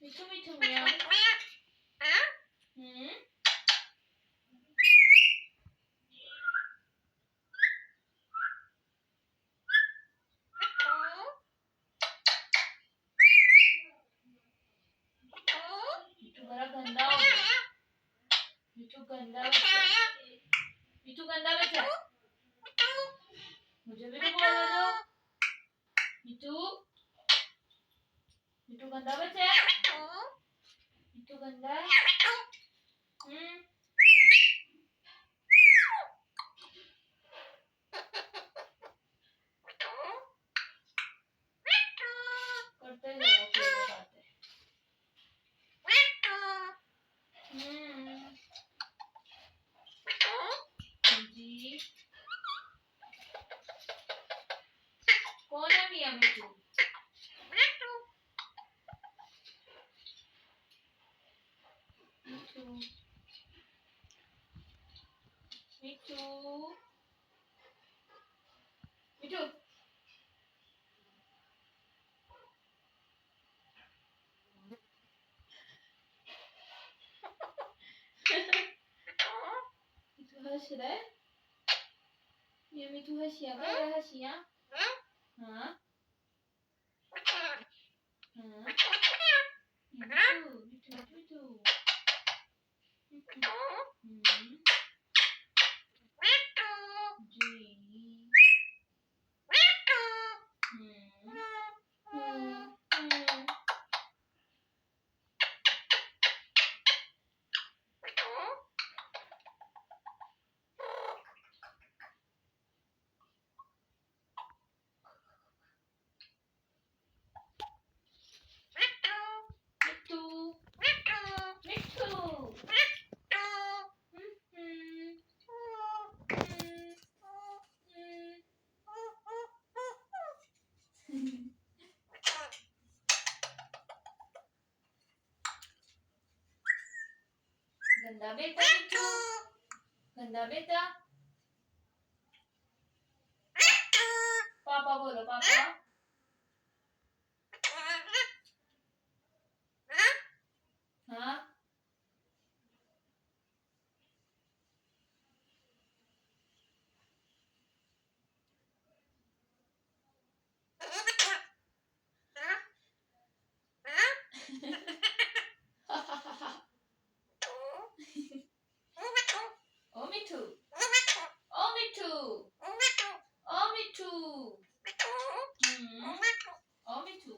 मिठू मिठू मियाओ। मिठू बड़ा गंदा हो गया। मिठू गंदा बच्चा। मिठू गंदा बच्चा। मुझे भी तो बोलने दो। मिठू मिठू गंदा बच्चा है। मिठू गंदा है। करते जाओ कोई बातें। जी कौन है मियां मिठू? मिठू मिठू मिठू मिठू मिठू हंस रहा है। ये मिठू हंसिया कर रहा है। हंसिया हाँ हाँ मिठू मिठू मिठू मिठू जी गंदा बेटा मिठू गंदा बेटा। पापा बोलो पापा। हाँ ओ मिठू ओ मिठू ओ मिठू ओ मिठू ओ मिठू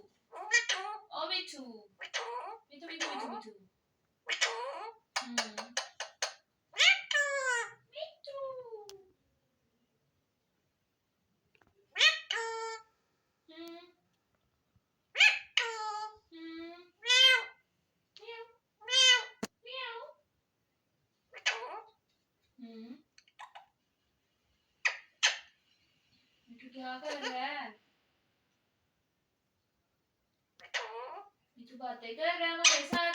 मिठू मिठू मिठू मिठू मिठू क्या कर रहा है? मिठू बातें कर रहा है हमारे साथ।